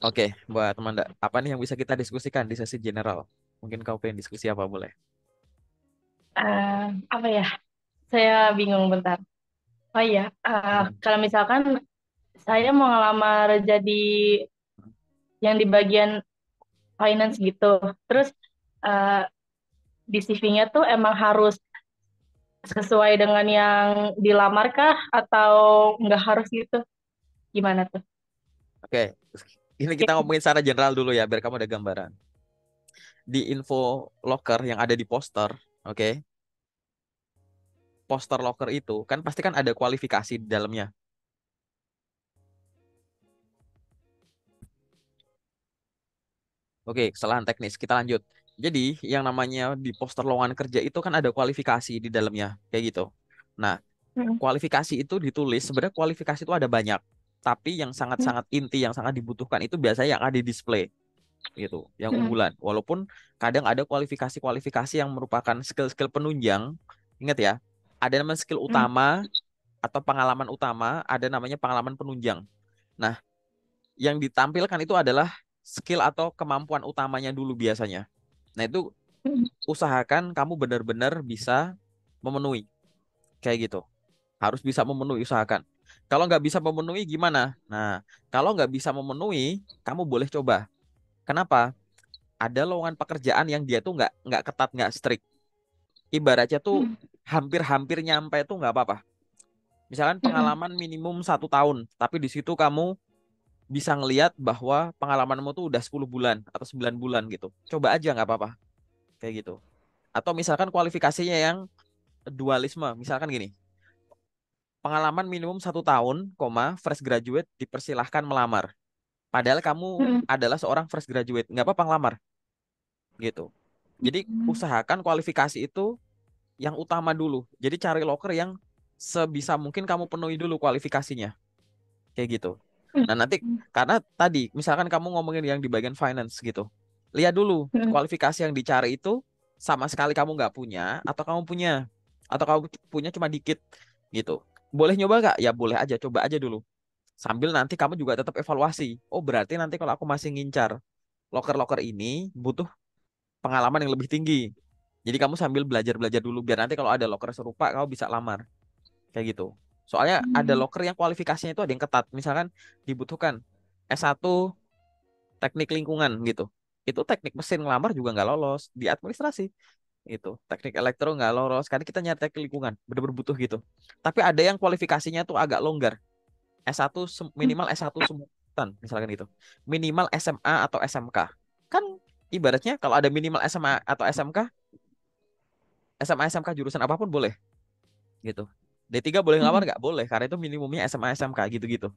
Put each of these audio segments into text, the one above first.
Oke, buat teman apa nih yang bisa kita diskusikan di sesi general? Mungkin kau pengen diskusi apa boleh? Eh, apa ya? Saya bingung bentar. Oh iya, Hmm. kalau misalkan saya mau ngelamar jadi yang di bagian finance gitu, terus eh, di CV-nya tuh emang harus sesuai dengan yang dilamar kah atau nggak harus gitu? Gimana tuh? Oke, ini kita ngomongin secara general dulu ya, biar kamu ada gambaran. Di info locker yang ada di poster, oke, poster locker itu kan pasti kan ada kualifikasi di dalamnya. Oke, kesalahan teknis. Kita lanjut. Jadi, yang namanya di poster lowongan kerja itu kan ada kualifikasi di dalamnya, kayak gitu. Nah, Hmm. kualifikasi itu ditulis, sebenarnya kualifikasi itu ada banyak. Tapi yang Hmm. sangat-sangat inti, yang sangat dibutuhkan itu biasanya yang ada di display, gitu, yang Hmm. unggulan. Walaupun kadang ada kualifikasi-kualifikasi yang merupakan skill-skill penunjang. Ingat ya, ada namanya skill Hmm. utama atau pengalaman utama, ada namanya pengalaman penunjang. Nah, yang ditampilkan itu adalah skill atau kemampuan utamanya dulu biasanya. Nah, itu Hmm. usahakan kamu benar-benar bisa memenuhi kayak gitu. Harus bisa memenuhi, usahakan. Kalau nggak bisa memenuhi gimana? Nah, kalau nggak bisa memenuhi, kamu boleh coba. Kenapa? Ada lowongan pekerjaan yang dia tuh nggak ketat, nggak strict. Ibaratnya tuh Hmm. hampir-hampir nyampe tuh nggak apa-apa. Misalkan Hmm. pengalaman minimum 1 tahun, tapi di situ kamu bisa ngelihat bahwa pengalamanmu tuh udah 10 bulan atau 9 bulan gitu. Coba aja nggak apa-apa kayak gitu. Atau misalkan kualifikasinya yang dualisme, misalkan gini, pengalaman minimum 1 tahun, fresh graduate dipersilahkan melamar. Padahal kamu Hmm. adalah seorang fresh graduate, nggak apa-apa ngelamar gitu. Jadi Hmm. usahakan kualifikasi itu yang utama dulu. Jadi cari loker yang sebisa mungkin kamu penuhi dulu kualifikasinya, kayak gitu. Hmm. Nah nanti karena tadi misalkan kamu ngomongin yang di bagian finance gitu, lihat dulu Hmm. kualifikasi yang dicari itu sama sekali kamu nggak punya atau kamu punya cuma dikit gitu. Boleh nyoba nggak? Ya boleh aja, coba aja dulu. Sambil nanti kamu juga tetap evaluasi. Oh berarti nanti kalau aku masih ngincar loker-loker ini butuh pengalaman yang lebih tinggi. Jadi kamu sambil belajar-belajar dulu biar nanti kalau ada loker serupa kamu bisa lamar kayak gitu. Soalnya ada Hmm. loker yang kualifikasinya itu ada yang ketat. Misalkan dibutuhkan S1 teknik lingkungan gitu. Itu teknik mesin ngelamar juga nggak lolos di administrasi itu. Teknik elektro nggak lolos karena kita nyari teknik lingkungan bener-bener butuh gitu. Tapi ada yang kualifikasinya tuh agak longgar. S1 minimal S1 semutan misalkan gitu. Minimal SMA atau SMK. Kan ibaratnya kalau ada minimal SMA atau SMK, SMA SMK jurusan apapun boleh gitu. D3 boleh ngelamar Hmm. nggak? Boleh karena itu minimumnya SMA SMK gitu-gitu.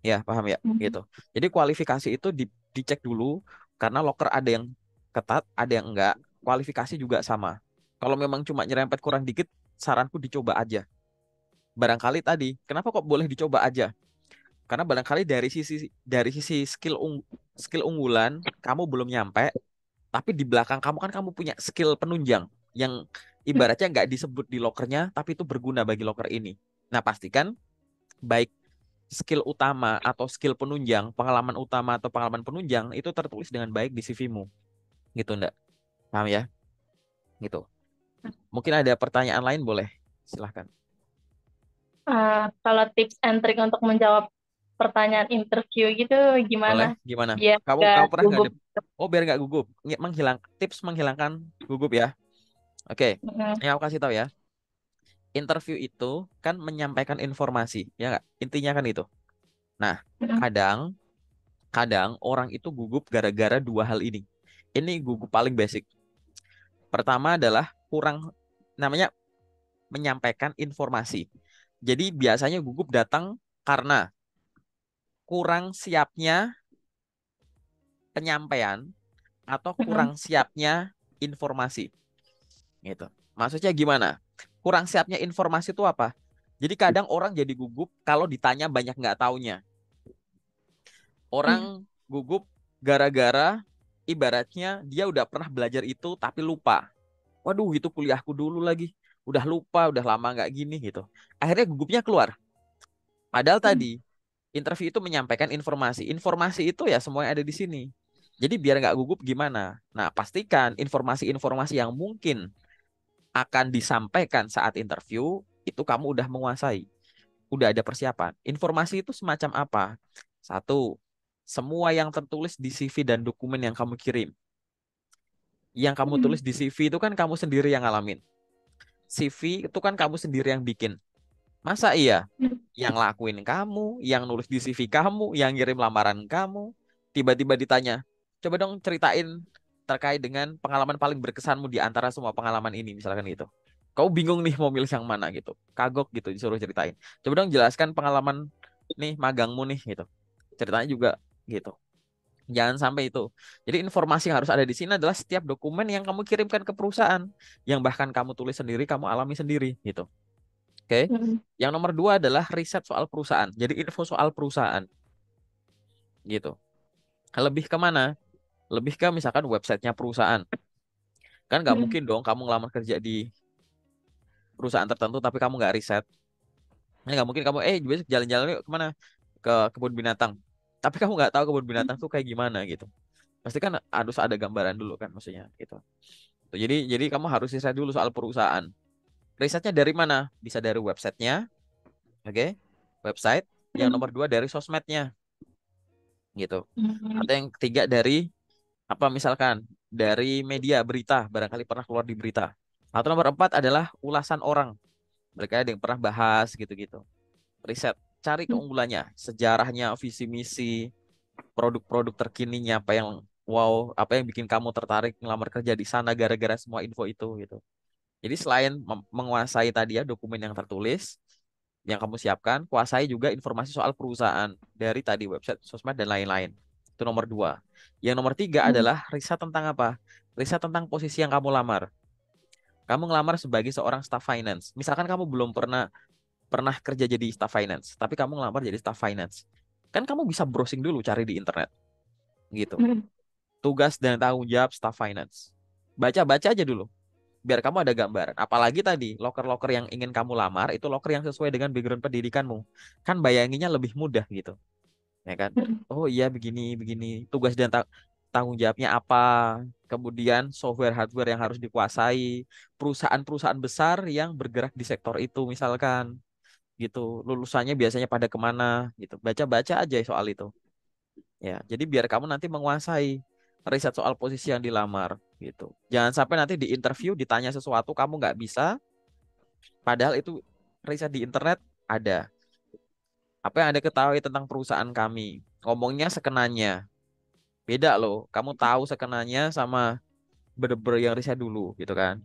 Ya, paham ya? Hmm. Gitu. Jadi kualifikasi itu dicek dulu karena loker ada yang ketat, ada yang enggak. Kualifikasi juga sama. Kalau memang cuma nyerempet kurang dikit, saranku dicoba aja. Barangkali tadi, kenapa kok boleh dicoba aja? Karena barangkali dari sisi skill unggulan kamu belum nyampe, tapi di belakang kamu kan kamu punya skill penunjang yang ibaratnya nggak disebut di lokernya, tapi itu berguna bagi loker ini. Nah, pastikan baik skill utama atau skill penunjang, pengalaman utama atau pengalaman penunjang itu tertulis dengan baik di CV-mu. Gitu, enggak? Paham ya? Gitu. Mungkin ada pertanyaan lain boleh. Silahkan. Kalau tips and trick untuk menjawab pertanyaan interview gitu gimana? Boleh? Gimana? Biar Kamu gak kamu pernah nggak gugup. ada? Oh, biar nggak gugup. Tips menghilangkan gugup ya. Oke. Mm. Yang aku kasih tahu ya. Interview itu kan menyampaikan informasi, ya nggak? Intinya kan itu. Nah, Mm. kadang kadang orang itu gugup gara-gara dua hal ini. Ini gugup paling basic. Pertama adalah kurang namanya menyampaikan informasi. Jadi biasanya gugup datang karena kurang siapnya penyampaian atau Mm. kurang siapnya informasi. Gitu. Maksudnya gimana? Kurang siapnya informasi itu apa? Jadi kadang orang jadi gugup kalau ditanya banyak nggak taunya. Mm. Orang gugup gara-gara ibaratnya dia udah pernah belajar itu tapi lupa. Waduh, itu kuliahku dulu lagi. Udah lupa, udah lama nggak gini gitu. Akhirnya gugupnya keluar. Padahal Mm. tadi Interview itu menyampaikan informasi. Informasi itu ya semua yang ada di sini. Jadi biar nggak gugup gimana? Nah, pastikan informasi-informasi yang mungkin akan disampaikan saat interview itu kamu udah menguasai, udah ada persiapan. Informasi itu semacam apa? Satu, semua yang tertulis di CV dan dokumen yang kamu kirim. Yang kamu tulis di CV itu kan kamu sendiri yang ngalamin. CV itu kan kamu sendiri yang bikin. Masa iya? Yang lakuin kamu, yang nulis di CV kamu, yang ngirim lamaran kamu, tiba-tiba ditanya, coba dong ceritain terkait dengan pengalaman paling berkesanmu di antara semua pengalaman ini, misalkan gitu. Kau bingung nih mau milih yang mana gitu, kagok gitu disuruh ceritain. Coba dong jelaskan pengalaman nih magangmu nih gitu. Ceritanya juga gitu. Jangan sampai itu. Jadi informasi yang harus ada di sini adalah setiap dokumen yang kamu kirimkan ke perusahaan, yang bahkan kamu tulis sendiri, kamu alami sendiri gitu. Oke. Yang nomor dua adalah riset soal perusahaan. Jadi info soal perusahaan gitu. Lebih ke mana? Lebih ke misalkan websitenya perusahaan. Kan nggak mungkin dong kamu ngelamar kerja di perusahaan tertentu tapi kamu nggak riset. Nggak mungkin kamu besok jalan-jalan yuk kemana? Ke kebun binatang. Tapi kamu nggak tahu kebun binatang tuh kayak gimana gitu. Pasti kan harus ada gambaran dulu kan maksudnya gitu. Tuh, jadi kamu harus riset dulu soal perusahaan. Risetnya dari mana? Bisa dari websitenya, oke? Website. Yang nomor dua dari sosmednya gitu. Atau yang ketiga dari apa misalkan dari media berita, barangkali pernah keluar di berita. Atau nomor empat adalah ulasan orang. Mereka ada yang pernah bahas gitu-gitu. Riset, cari keunggulannya, sejarahnya, visi misi, produk-produk terkininya, apa yang wow, apa yang bikin kamu tertarik ngelamar kerja di sana gara-gara semua info itu gitu. Jadi selain menguasai tadi ya dokumen yang tertulis yang kamu siapkan, kuasai juga informasi soal perusahaan dari tadi website, sosmed dan lain-lain. Itu nomor dua. Yang nomor tiga adalah riset tentang apa? Riset tentang posisi yang kamu lamar. Kamu ngelamar sebagai seorang staff finance. Misalkan kamu belum pernah pernah kerja jadi staff finance, tapi kamu ngelamar jadi staff finance. Kan kamu bisa browsing dulu cari di internet gitu. Tugas dan tanggung jawab staff finance. Baca-baca aja dulu biar kamu ada gambaran. Apalagi tadi loker-loker yang ingin kamu lamar itu loker yang sesuai dengan background pendidikanmu. Kan bayanginnya lebih mudah gitu, ya kan? Oh iya begini begini. Tugas dan tanggung jawabnya apa? Kemudian software hardware yang harus dikuasai, perusahaan-perusahaan besar yang bergerak di sektor itu misalkan gitu. Lulusannya biasanya pada kemana gitu. Baca-baca aja soal itu. Ya, jadi biar kamu nanti menguasai riset soal posisi yang dilamar gitu. Jangan sampai nanti di interview ditanya sesuatu kamu nggak bisa, padahal itu riset di internet ada. Apa yang Anda ketahui tentang perusahaan kami? Ngomongnya sekenanya. Beda loh. Kamu tahu sekenanya sama bener-bener yang riset dulu gitu kan.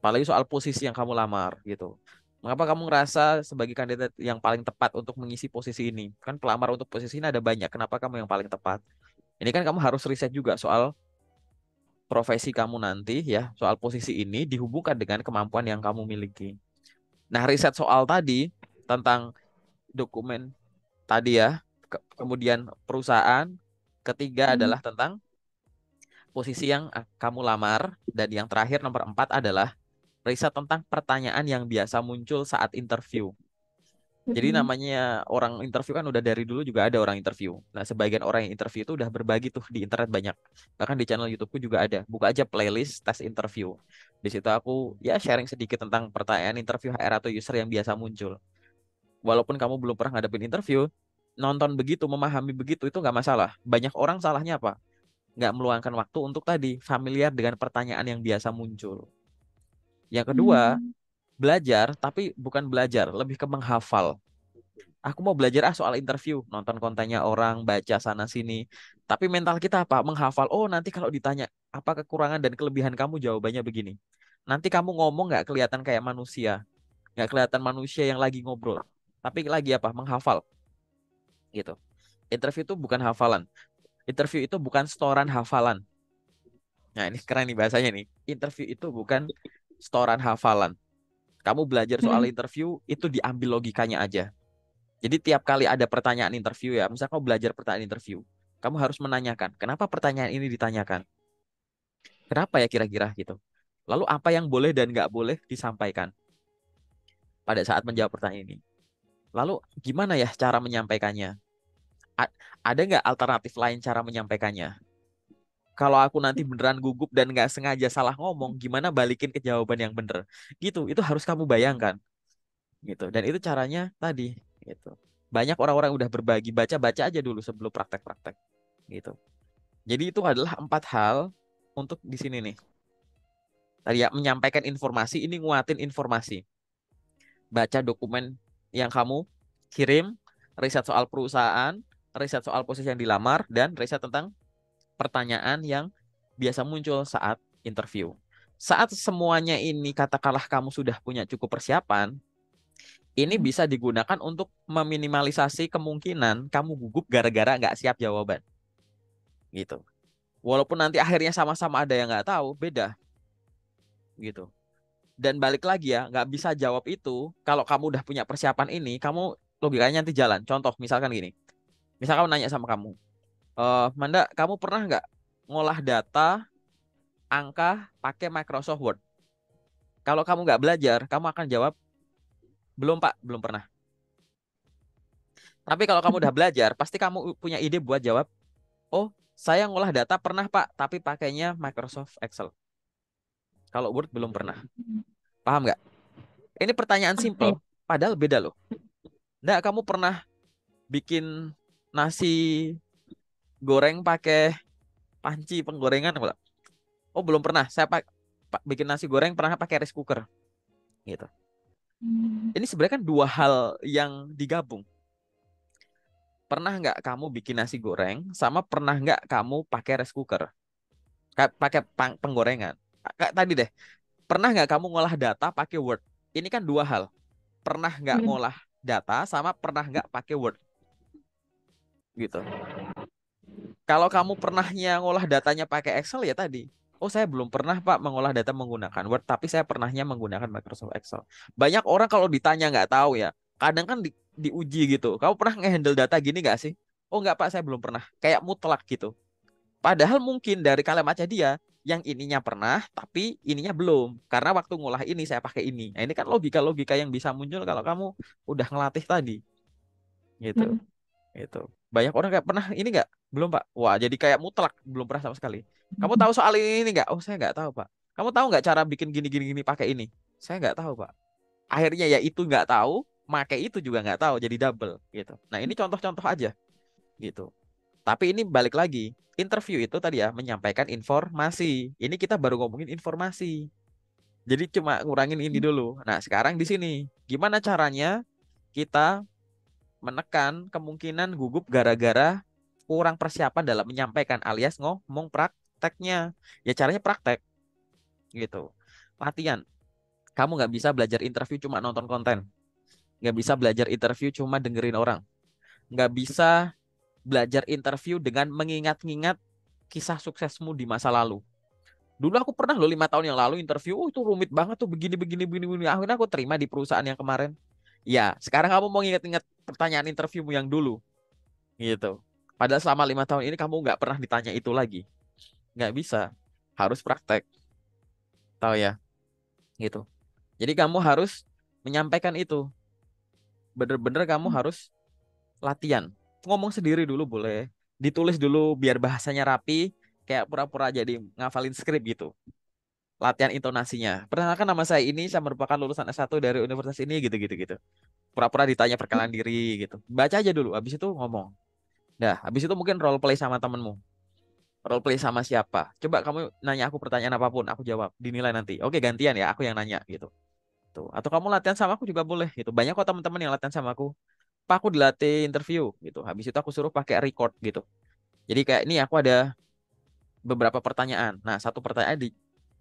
Apalagi soal posisi yang kamu lamar gitu. Mengapa kamu ngerasa sebagai kandidat yang paling tepat untuk mengisi posisi ini? Kan pelamar untuk posisi ini ada banyak. Kenapa kamu yang paling tepat? Ini kan kamu harus riset juga soal profesi kamu nanti ya, soal posisi ini dihubungkan dengan kemampuan yang kamu miliki. Nah, riset soal tadi tentang dokumen tadi ya, kemudian perusahaan, ketiga adalah tentang posisi yang kamu lamar, dan yang terakhir nomor empat adalah riset tentang pertanyaan yang biasa muncul saat interview. Jadi namanya orang interview kan udah dari dulu juga ada orang interview. Nah, sebagian orang yang interview itu udah berbagi tuh di internet banyak. Bahkan di channel YouTubeku juga ada. Buka aja playlist tes interview. Di situ aku ya sharing sedikit tentang pertanyaan interview HR atau user yang biasa muncul. Walaupun kamu belum pernah ngadepin interview, nonton begitu, memahami begitu itu nggak masalah. Banyak orang salahnya apa? Nggak meluangkan waktu untuk tadi familiar dengan pertanyaan yang biasa muncul. Yang kedua, belajar tapi bukan belajar, lebih ke menghafal. Aku mau belajar soal interview, nonton kontennya orang, baca sana sini. Tapi mental kita apa? Menghafal. Oh, nanti kalau ditanya apa kekurangan dan kelebihan kamu, jawabannya begini. Nanti kamu ngomong nggak kelihatan kayak manusia, nggak kelihatan manusia yang lagi ngobrol, tapi lagi apa? Menghafal, gitu. Interview itu bukan hafalan. Interview itu bukan setoran hafalan. Nah, ini keren nih bahasanya nih. Interview itu bukan setoran hafalan. Kamu belajar soal interview itu diambil logikanya aja. Jadi tiap kali ada pertanyaan interview ya, misalnya kamu belajar pertanyaan interview, kamu harus menanyakan, kenapa pertanyaan ini ditanyakan? Kenapa ya kira-kira gitu? Lalu apa yang boleh dan nggak boleh disampaikan pada saat menjawab pertanyaan ini? Lalu gimana ya cara menyampaikannya? A- ada nggak alternatif lain cara menyampaikannya? Kalau aku nanti beneran gugup dan nggak sengaja salah ngomong, gimana balikin ke jawaban yang bener? Gitu, itu harus kamu bayangkan. Gitu. Dan itu caranya tadi. Gitu. Banyak orang-orang udah berbagi, baca-baca aja dulu sebelum praktek-praktek. Gitu. Jadi itu adalah 4 hal untuk di sini nih. Tadi ya, menyampaikan informasi, ini nguatin informasi. Baca dokumen yang kamu kirim, riset soal perusahaan, riset soal posisi yang dilamar, dan riset tentang pertanyaan yang biasa muncul saat interview. Saat semuanya ini katakanlah kamu sudah punya cukup persiapan, ini bisa digunakan untuk meminimalisasi kemungkinan kamu gugup gara-gara nggak siap jawaban. Gitu. Walaupun nanti akhirnya sama-sama ada yang nggak tahu, beda. Gitu. Dan balik lagi ya, nggak bisa jawab itu kalau kamu udah punya persiapan ini, kamu logikanya nanti jalan. Contoh, misalkan gini. Misal kamu nanya sama kamu, Manda, kamu pernah nggak ngolah data angka pakai Microsoft Word? Kalau kamu nggak belajar, kamu akan jawab, belum Pak, belum pernah. Tapi kalau kamu udah belajar, pasti kamu punya ide buat jawab, oh, saya ngolah data pernah Pak, tapi pakainya Microsoft Excel. Kalau Word belum pernah. Paham nggak? Ini pertanyaan Iya. simple, padahal beda loh. Nggak, kamu pernah bikin nasi goreng pakai panci penggorengan enggak? Oh, belum pernah. Saya bikin nasi goreng pernah pakai rice cooker gitu. Ini sebenarnya kan 2 hal yang digabung. Pernah nggak kamu bikin nasi goreng sama pernah nggak kamu pakai rice cooker? Pakai penggorengan. Kayak tadi deh, pernah nggak kamu ngolah data pakai Word? Ini kan 2 hal. Pernah nggak ngolah data sama pernah nggak pakai Word gitu. Kalau kamu pernahnya ngolah datanya pakai Excel ya tadi. Oh, saya belum pernah Pak mengolah data menggunakan Word, tapi saya pernahnya menggunakan Microsoft Excel. Banyak orang kalau ditanya nggak tahu ya. Kadang kan diuji gitu. Kamu pernah ngehandle data gini nggak sih? Oh nggak Pak, saya belum pernah. Kayak mutlak gitu. Padahal mungkin dari kalimatnya dia, yang ininya pernah, tapi ininya belum. Karena waktu ngolah ini saya pakai ini. Nah, ini kan logika-logika yang bisa muncul kalau kamu udah ngelatih tadi. Gitu. Itu. Banyak orang kayak pernah ini nggak? Belum Pak. Wah, jadi kayak mutlak belum pernah sama sekali. Kamu tahu soal ini nggak? Oh, saya nggak tahu Pak. Kamu tahu nggak cara bikin gini gini gini pakai ini? Saya nggak tahu Pak. Akhirnya ya itu nggak tahu, make itu juga nggak tahu, jadi double gitu. Nah ini contoh-contoh aja gitu. Tapi ini balik lagi, interview itu tadi ya menyampaikan informasi. Ini kita baru ngomongin informasi. Jadi cuma ngurangin ini dulu. Nah sekarang di sini, gimana caranya kita menekan kemungkinan gugup gara-gara kurang persiapan dalam menyampaikan alias ngomong prakteknya. Ya caranya praktek gitu. Latihan. Kamu nggak bisa belajar interview cuma nonton konten. Nggak bisa belajar interview cuma dengerin orang. Nggak bisa belajar interview dengan mengingat-ingat kisah suksesmu di masa lalu. Dulu aku pernah loh 5 tahun yang lalu interview, oh itu rumit banget tuh begini begini begini begini. Akhirnya aku terima di perusahaan yang kemarin. Ya, sekarang kamu mau ingat-ingat pertanyaan interviewmu yang dulu, gitu. Padahal selama 5 tahun ini kamu nggak pernah ditanya itu lagi, nggak bisa, harus praktek, tahu ya, gitu. Jadi kamu harus menyampaikan itu, bener-bener kamu harus latihan. Ngomong sendiri dulu boleh, ditulis dulu biar bahasanya rapi, kayak pura-pura jadi ngafalin skrip gitu. Latihan intonasinya. Perkenalkan nama saya ini, saya merupakan lulusan S1 dari universitas ini gitu-gitu gitu. Pura-pura ditanya perkenalan diri gitu. Baca aja dulu, habis itu ngomong. Nah, habis itu mungkin role play sama temenmu. Role play sama siapa? Coba kamu nanya aku pertanyaan apapun, aku jawab. Dinilai nanti. Oke, gantian ya, aku yang nanya gitu. Tuh. Atau kamu latihan sama aku juga boleh gitu. Banyak kok teman-teman yang latihan sama aku. Pak, aku dilatih interview gitu. Habis itu aku suruh pakai record gitu. Jadi kayak ini aku ada beberapa pertanyaan. Nah, satu pertanyaan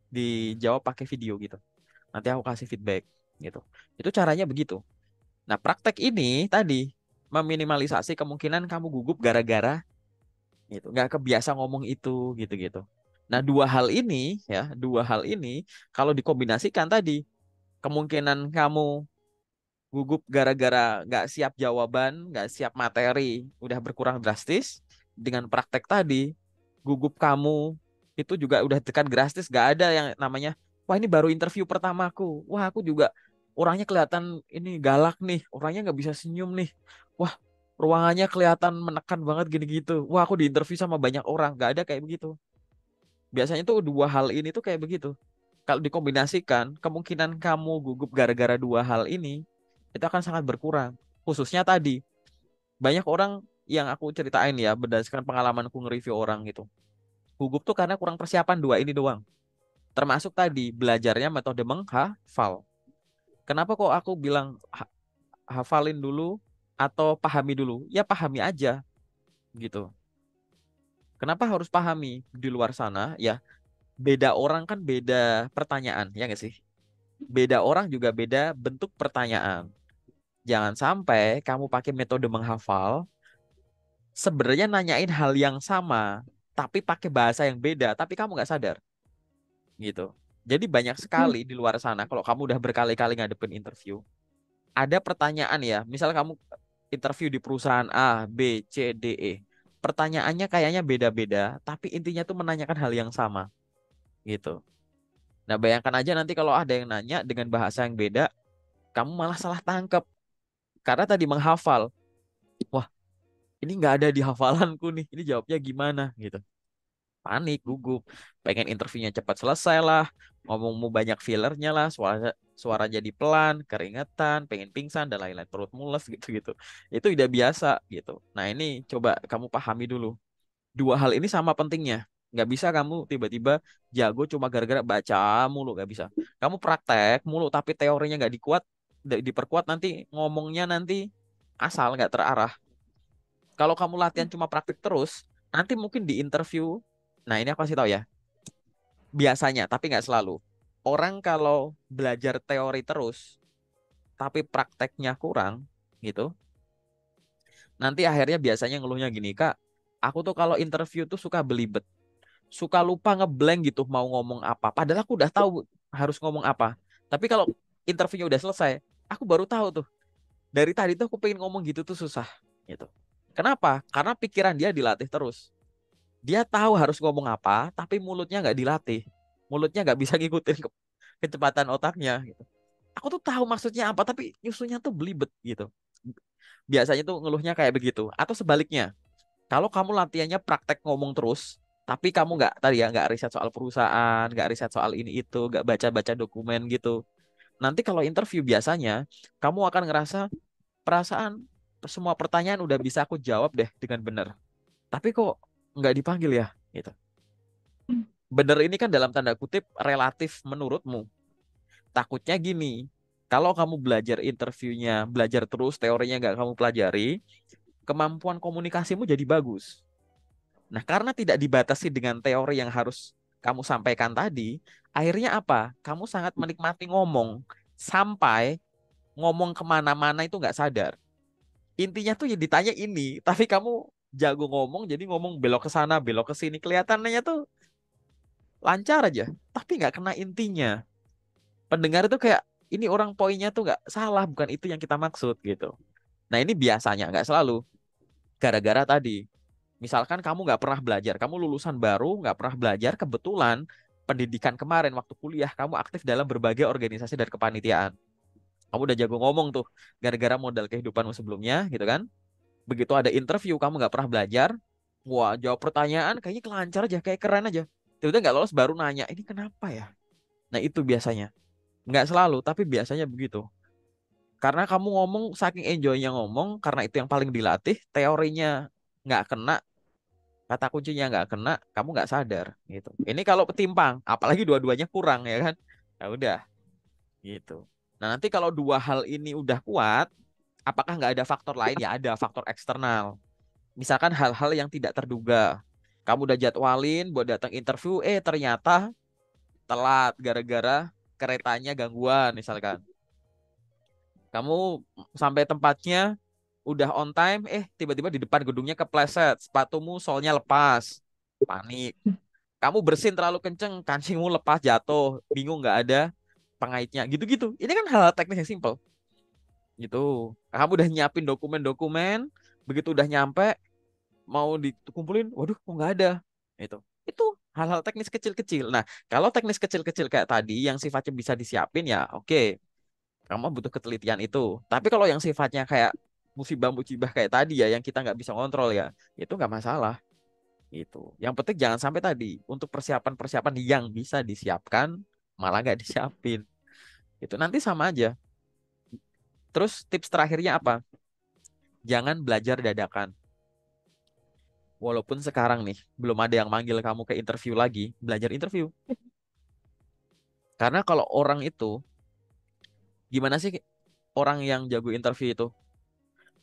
dijawab pakai video gitu. Nanti aku kasih feedback gitu. Itu caranya begitu. Nah, praktek ini tadi meminimalisasi kemungkinan kamu gugup gara-gara gitu. Nggak kebiasa ngomong itu gitu-gitu. Nah, 2 hal ini ya, 2 hal ini kalau dikombinasikan tadi, kemungkinan kamu gugup gara-gara nggak siap jawaban, nggak siap materi, udah berkurang drastis. Dengan praktek tadi, gugup kamu itu juga udah tekan drastis. Nggak ada yang namanya, wah ini baru interview pertamaku. Wah aku juga orangnya kelihatan ini galak nih, orangnya nggak bisa senyum nih. Wah ruangannya kelihatan menekan banget gini gitu. Wah, aku diinterview sama banyak orang, nggak ada kayak begitu. Biasanya tuh dua hal ini tuh kayak begitu. Kalau dikombinasikan, kemungkinan kamu gugup gara-gara dua hal ini itu akan sangat berkurang. Khususnya tadi, banyak orang yang aku ceritain ya berdasarkan pengalamanku nge-review orang gitu. Gugup tuh karena kurang persiapan dua ini doang. Termasuk tadi belajarnya metode menghafal. Kenapa kok aku bilang hafalin dulu atau pahami dulu? Ya pahami aja gitu. Kenapa harus pahami di luar sana? Ya beda orang kan beda pertanyaan, ya nggak sih? Beda orang juga beda bentuk pertanyaan. Jangan sampai kamu pakai metode menghafal, sebenarnya nanyain hal yang sama, tapi pakai bahasa yang beda, tapi kamu nggak sadar, gitu. Jadi banyak sekali di luar sana, kalau kamu udah berkali-kali ngadepin interview, ada pertanyaan ya, misal kamu interview di perusahaan A, B, C, D, E. Pertanyaannya kayaknya beda-beda, tapi intinya tuh menanyakan hal yang sama, gitu. Nah, bayangkan aja nanti kalau ada yang nanya dengan bahasa yang beda, kamu malah salah tangkap. Karena tadi menghafal, wah ini nggak ada di hafalanku nih, ini jawabnya gimana gitu. Panik, gugup, pengen interviewnya cepat selesai lah, ngomongmu banyak fillernya lah, suara suara jadi pelan, keringetan, pengen pingsan dan lain-lain, perut mules gitu-gitu. Itu udah biasa gitu. Nah ini coba kamu pahami dulu. Dua hal ini sama pentingnya. Nggak bisa kamu tiba-tiba jago cuma gara-gara baca mulu, nggak bisa. Kamu praktek mulu, tapi teorinya nggak diperkuat nanti ngomongnya nanti asal nggak terarah. Kalau kamu latihan cuma praktek terus, nanti mungkin di interview, nah ini aku kasih tahu ya, biasanya, tapi nggak selalu. Orang kalau belajar teori terus, tapi prakteknya kurang, gitu, nanti akhirnya biasanya ngeluhnya gini, Kak, aku tuh kalau interview tuh suka belibet, suka lupa ngeblank gitu mau ngomong apa. Padahal aku udah tahu harus ngomong apa. Tapi kalau interviewnya udah selesai, aku baru tahu tuh. Dari tadi tuh aku pengen ngomong gitu tuh susah, gitu. Kenapa? Karena pikiran dia dilatih terus. Dia tahu harus ngomong apa, tapi mulutnya nggak dilatih. Mulutnya nggak bisa ngikutin kecepatan otaknya. Gitu. Aku tuh tahu maksudnya apa, tapi nyusunnya tuh belibet gitu. Biasanya tuh ngeluhnya kayak begitu. Atau sebaliknya, kalau kamu latihannya praktek ngomong terus, tapi kamu nggak tadi ya nggak riset soal perusahaan, nggak riset soal ini itu, nggak baca-baca dokumen gitu. Nanti kalau interview biasanya, kamu akan ngerasa perasaan semua pertanyaan udah bisa aku jawab deh dengan benar. Tapi kok nggak dipanggil ya? Gitu. Bener ini kan dalam tanda kutip relatif menurutmu. Takutnya gini, kalau kamu belajar interviewnya, belajar terus, teorinya nggak kamu pelajari, kemampuan komunikasimu jadi bagus. Nah, karena tidak dibatasi dengan teori yang harus kamu sampaikan tadi, akhirnya apa? Kamu sangat menikmati ngomong, sampai ngomong kemana-mana itu nggak sadar. Intinya tuh ya ditanya ini, tapi kamu jago ngomong, jadi ngomong belok ke sana, belok ke sini, kelihatannya tuh lancar aja, tapi nggak kena intinya. Pendengar itu kayak ini orang poinnya tuh nggak salah, bukan itu yang kita maksud gitu. Nah ini biasanya nggak selalu gara-gara tadi. Misalkan kamu nggak pernah belajar, kamu lulusan baru nggak pernah belajar, kebetulan pendidikan kemarin waktu kuliah kamu aktif dalam berbagai organisasi dan kepanitiaan. Kamu udah jago ngomong tuh, gara-gara modal kehidupanmu sebelumnya gitu kan. Begitu ada interview kamu nggak pernah belajar, wah jawab pertanyaan kayaknya kelancar aja, kayak keren aja. Tiba-tiba nggak lolos baru nanya, ini kenapa ya? Nah itu biasanya. Nggak selalu, tapi biasanya begitu. Karena kamu ngomong saking enjoynya ngomong, karena itu yang paling dilatih, teorinya nggak kena, kata kuncinya nggak kena, kamu nggak sadar gitu. Ini kalau ketimpang, apalagi dua-duanya kurang ya kan, ya udah gitu. Nah nanti kalau dua hal ini udah kuat, apakah nggak ada faktor lain? Ya ada faktor eksternal. Misalkan hal-hal yang tidak terduga. Kamu udah jadwalin buat datang interview, ternyata telat gara-gara keretanya gangguan misalkan. Kamu sampai tempatnya udah on time, tiba-tiba di depan gedungnya kepleset, sepatumu solnya lepas, panik. Kamu bersin terlalu kenceng, kancingmu lepas jatuh, bingung nggak ada pengaitnya, gitu-gitu. Ini kan hal teknis yang simple, gitu. Kamu udah nyiapin dokumen-dokumen, begitu udah nyampe, mau dikumpulin, waduh, kok nggak ada. Itu hal-hal teknis kecil-kecil. Nah, kalau teknis kecil-kecil kayak tadi, yang sifatnya bisa disiapin ya, oke, kamu butuh ketelitian itu. Tapi kalau yang sifatnya kayak musibah-musibah kayak tadi ya yang kita nggak bisa kontrol ya, itu nggak masalah itu. Yang penting jangan sampai tadi untuk persiapan-persiapan yang bisa disiapkan malah nggak disiapin. Itu nanti sama aja. Terus tips terakhirnya apa? Jangan belajar dadakan. Walaupun sekarang nih belum ada yang manggil kamu ke interview lagi, belajar interview. Karena kalau orang itu gimana sih orang yang jago interview itu?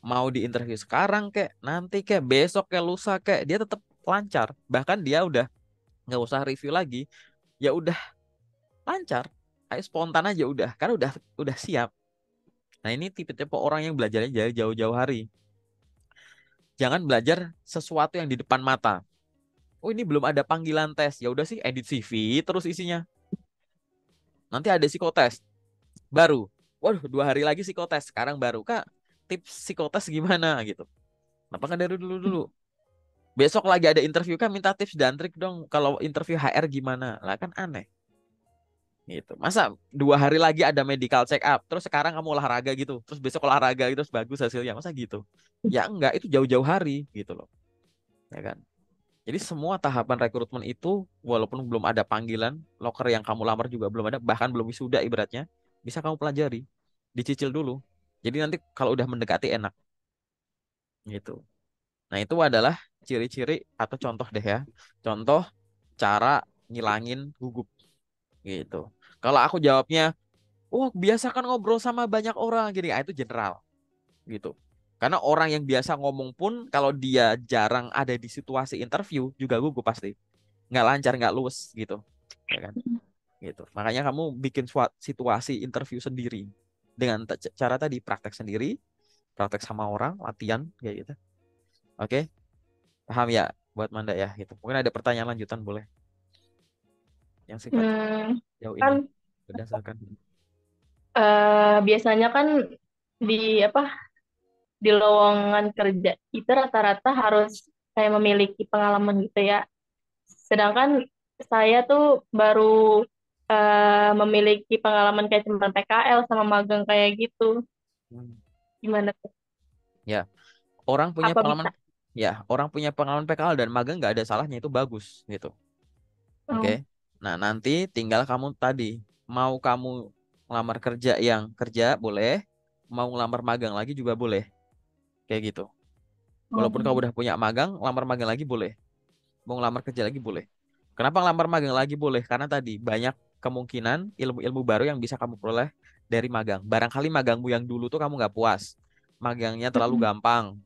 Mau di interview sekarang kek, nanti kek, besok kek, lusa kek, dia tetap lancar. Bahkan dia udah nggak usah review lagi, ya udah lancar. Ayo spontan aja udah, karena udah siap. Nah ini tipe-tipe orang yang belajarnya dari jauh-jauh hari. Jangan belajar sesuatu yang di depan mata. Oh ini belum ada panggilan tes, ya udah sih edit CV terus isinya. Nanti ada psikotes baru. Waduh 2 hari lagi psikotes, sekarang baru kak tips psikotes gimana gitu. Kenapa nggak dari dulu dulu? Besok lagi ada interview kan minta tips dan trik dong. Kalau interview HR gimana? Lah kan aneh. Gitu. Masa 2 hari lagi ada medical check up, terus sekarang kamu olahraga gitu, terus besok olahraga gitu, terus bagus hasilnya, masa gitu? Ya enggak, itu jauh-jauh hari gitu loh, ya kan? Jadi semua tahapan rekrutmen itu, walaupun belum ada panggilan, loker yang kamu lamar juga belum ada, bahkan belum wisuda ibaratnya, bisa kamu pelajari, dicicil dulu. Jadi nanti kalau udah mendekati enak, gitu. Nah itu adalah ciri-ciri atau contoh deh ya, contoh cara ngilangin gugup, gitu. Kalau aku jawabnya, oh, biasakan ngobrol sama banyak orang gini. Ah, itu general gitu. Karena orang yang biasa ngomong pun kalau dia jarang ada di situasi interview juga gugup pasti. Nggak lancar, nggak luwes gitu. Ya kan? Gitu. Makanya kamu bikin situasi interview sendiri dengan cara tadi praktek sendiri, praktek sama orang, latihan kayak gitu. Oke? Paham ya buat Manda ya gitu. Mungkin ada pertanyaan lanjutan boleh yang sifatnya Hmm, jauh ini kan berdasarkan. biasanya kan di apa di lowongan kerja itu rata-rata harus kayak memiliki pengalaman gitu ya. Sedangkan saya tuh baru memiliki pengalaman kayak cuma PKL sama magang kayak gitu. Hmm. Gimana tuh? Ya, orang punya Apa pengalaman bisa? ya orang punya pengalaman PKL dan magang nggak ada salahnya itu bagus gitu. Oke. Oh, Nah, nanti tinggal kamu tadi mau kamu ngelamar kerja yang kerja boleh, mau ngelamar magang lagi juga boleh. Kayak gitu. Walaupun kamu oh, udah punya magang, ngelamar magang lagi boleh. Mau ngelamar kerja lagi boleh. Kenapa ngelamar magang lagi boleh? Karena tadi banyak kemungkinan ilmu-ilmu baru yang bisa kamu peroleh dari magang. Barangkali magangmu yang dulu tuh kamu nggak puas. Magangnya terlalu mm, gampang.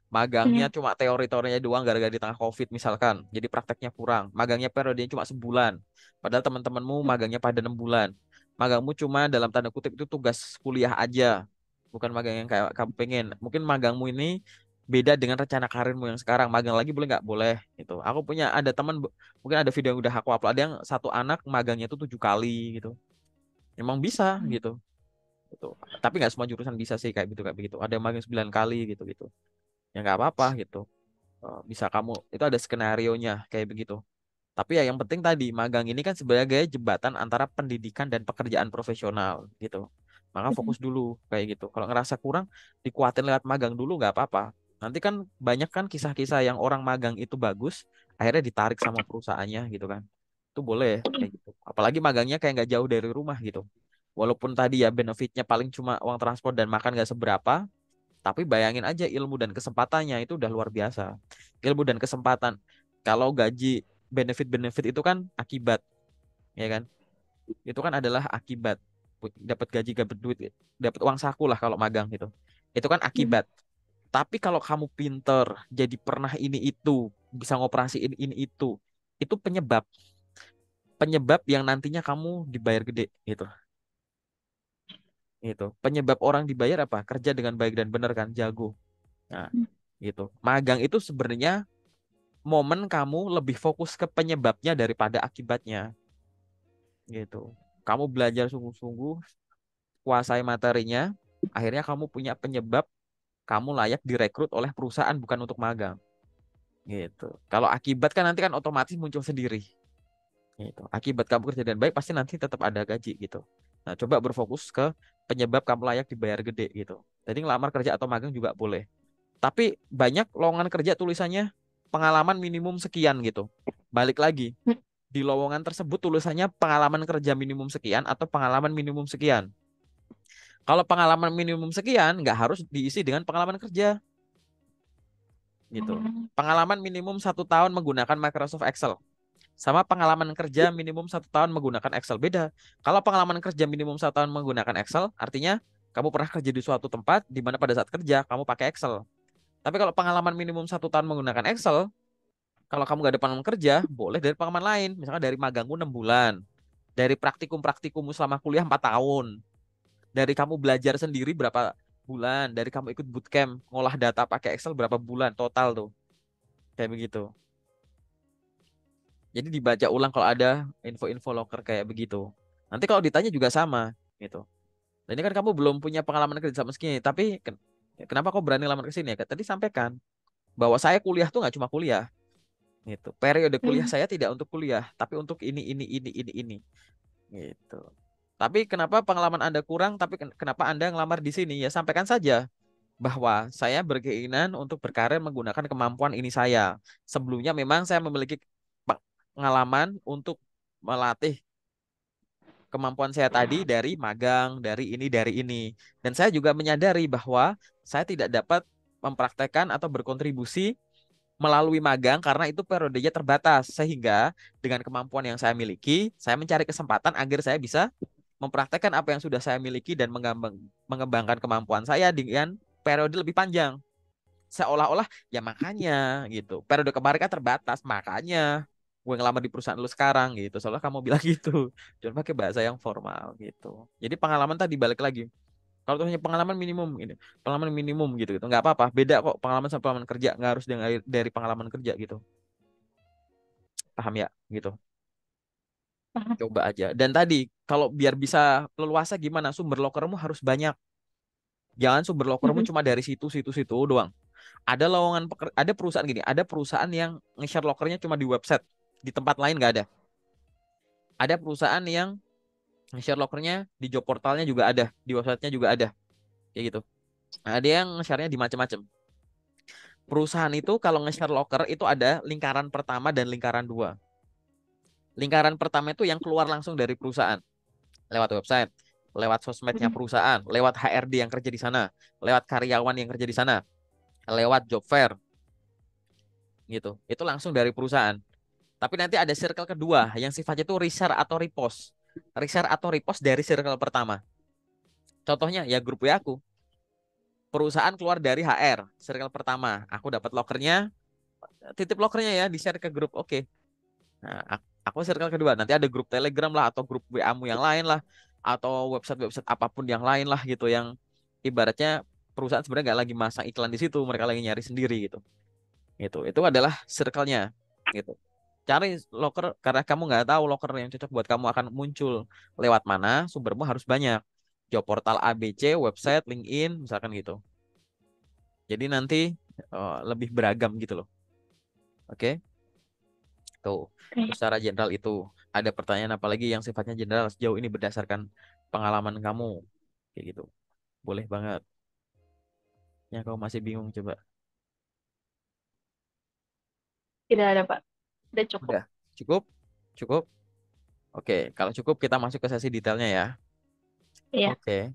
Magangnya mm, cuma teori-teorinya doang gara-gara di tengah COVID misalkan. Jadi prakteknya kurang. Magangnya periodenya cuma sebulan. Padahal teman-temanmu magangnya pada 6 bulan. Magangmu cuma dalam tanda kutip itu tugas kuliah aja. Bukan magang yang kayak kamu pengen. Mungkin magangmu ini beda dengan rencana karirmu yang sekarang. Magang lagi boleh nggak? Boleh. Gitu. Aku punya ada teman, mungkin ada video yang udah aku upload. Ada yang satu anak magangnya itu 7 kali gitu. Emang bisa gitu. Gitu. Tapi nggak semua jurusan bisa sih kayak begitu. Ada yang magang 9 kali gitu gitu. Ya nggak apa-apa gitu. Bisa kamu itu ada skenario nya kayak begitu. Tapi ya yang penting tadi magang ini kan sebagai jembatan antara pendidikan dan pekerjaan profesional gitu. Maka fokus dulu kayak gitu. Kalau ngerasa kurang dikuatin lewat magang dulu nggak apa-apa. Nanti kan banyak kan kisah-kisah yang orang magang itu bagus, akhirnya ditarik sama perusahaannya gitu kan. Itu boleh kayak gitu. Apalagi magangnya kayak nggak jauh dari rumah gitu. Walaupun tadi ya benefitnya paling cuma uang transport dan makan nggak seberapa, tapi bayangin aja ilmu dan kesempatannya itu udah luar biasa. Ilmu dan kesempatan. Kalau gaji, benefit-benefit itu kan akibat, ya kan? Itu kan adalah akibat. Dapat gaji, dapat duit, dapat uang saku lah kalau magang gitu. Itu kan mm, akibat. Tapi kalau kamu pinter, jadi pernah ini itu, bisa ngoperasi ini itu penyebab. Penyebab yang nantinya kamu dibayar gede gitu. Itu. Penyebab orang dibayar apa? Kerja dengan baik dan benar kan, jago. Nah, gitu. Magang itu sebenarnya momen kamu lebih fokus ke penyebabnya daripada akibatnya gitu. Kamu belajar sungguh-sungguh, kuasai materinya, akhirnya kamu punya penyebab kamu layak direkrut oleh perusahaan bukan untuk magang gitu. Kalau akibat kan nanti kan otomatis muncul sendiri gitu. Akibat kamu kerja dengan baik pasti nanti tetap ada gaji gitu. Nah, coba berfokus ke penyebab kamu layak dibayar gede gitu. Jadi ngelamar kerja atau magang juga boleh. Tapi banyak lowongan kerja tulisannya pengalaman minimum sekian gitu. Balik lagi, di lowongan tersebut tulisannya pengalaman kerja minimum sekian atau pengalaman minimum sekian. Kalau pengalaman minimum sekian, nggak harus diisi dengan pengalaman kerja gitu. Hmm. Pengalaman minimum 1 tahun menggunakan Microsoft Excel. Sama pengalaman kerja minimum 1 tahun menggunakan Excel. Beda. Kalau pengalaman kerja minimum 1 tahun menggunakan Excel, artinya kamu pernah kerja di suatu tempat di mana pada saat kerja kamu pakai Excel. Tapi kalau pengalaman minimum 1 tahun menggunakan Excel, kalau kamu nggak ada pengalaman kerja, boleh dari pengalaman lain. Misalkan dari magangmu 6 bulan, dari praktikum-praktikummu selama kuliah 4 tahun, dari kamu belajar sendiri berapa bulan, dari kamu ikut bootcamp ngolah data pakai Excel berapa bulan total tuh, kayak begitu. Jadi dibaca ulang kalau ada info-info loker kayak begitu. Nanti kalau ditanya juga sama gitu. Dan ini kan kamu belum punya pengalaman kerja sama sekali, tapi kenapa kau berani lamar ke sini ya? Tadi sampaikan bahwa saya kuliah tuh nggak cuma kuliah gitu. Periode kuliah Hmm. saya tidak untuk kuliah, tapi untuk ini gitu. Tapi kenapa pengalaman Anda kurang, tapi kenapa Anda ngelamar di sini? Ya sampaikan saja bahwa saya berkeinginan untuk berkarir menggunakan kemampuan ini saya. Sebelumnya memang saya memiliki pengalaman untuk melatih kemampuan saya tadi dari magang, dari ini. Dan saya juga menyadari bahwa saya tidak dapat mempraktekkan atau berkontribusi melalui magang karena itu periodenya terbatas. Sehingga dengan kemampuan yang saya miliki, saya mencari kesempatan agar saya bisa mempraktekkan apa yang sudah saya miliki dan mengembangkan kemampuan saya dengan periode lebih panjang. Seolah-olah ya makanya gitu. Periode kemarin kan terbatas, makanya gue ngelamar di perusahaan lu sekarang gitu. Soalnya kamu bilang gitu. Jangan pakai bahasa yang formal gitu. Jadi pengalaman tadi balik lagi. Kalau tuh hanya pengalaman minimum ini, pengalaman minimum gitu gitu. Nggak apa-apa, beda kok pengalaman sama pengalaman kerja. Nggak harus dari pengalaman kerja gitu. Paham ya? Gitu. Coba aja. Dan tadi kalau biar bisa leluasa gimana? Sumber lokermu harus banyak. Jangan sumber lokermu Hmm. cuma dari situ doang. Ada perusahaan gini, ada perusahaan yang nge-share lokernya cuma di website, di tempat lain nggak ada. Ada perusahaan yang nge-share lokernya di job portalnya juga ada, di websitenya juga ada, kayak gitu. Nah, ada yang nge-share-nya di macam-macam. Perusahaan itu kalau nge-share loker itu ada lingkaran pertama dan lingkaran dua. Lingkaran pertama itu yang keluar langsung dari perusahaan, lewat website, lewat sosmednya Hmm. perusahaan, lewat HRD yang kerja di sana, lewat karyawan yang kerja di sana, lewat job fair, gitu. Itu langsung dari perusahaan. Tapi nanti ada circle kedua yang sifatnya itu reshare atau repost. Reshare atau repost dari circle pertama. Contohnya ya grup WA aku. Perusahaan keluar dari HR, circle pertama. Aku dapat lokernya, titip lokernya ya, di-share ke grup. Oke. Nah, aku circle kedua. Nanti ada grup Telegram lah atau grup WA-mu yang lain lah atau website-website apapun yang lain lah gitu yang ibaratnya perusahaan sebenarnya nggak lagi masang iklan di situ, mereka lagi nyari sendiri gitu. Itu adalah circle-nya gitu. Cari loker karena kamu nggak tahu loker yang cocok buat kamu akan muncul lewat mana, sumbermu harus banyak. Job portal ABC, website, LinkedIn, misalkan gitu. Jadi nanti lebih beragam gitu loh. Oke, tuh. Oke. Secara general itu ada pertanyaan apa lagi yang sifatnya general sejauh ini berdasarkan pengalaman kamu, kayak gitu. Boleh banget. Ya, kamu masih bingung coba. Tidak ada, Pak. Udah cukup. Udah, cukup, cukup. Oke, kalau cukup kita masuk ke sesi detailnya ya. Iya. Oke.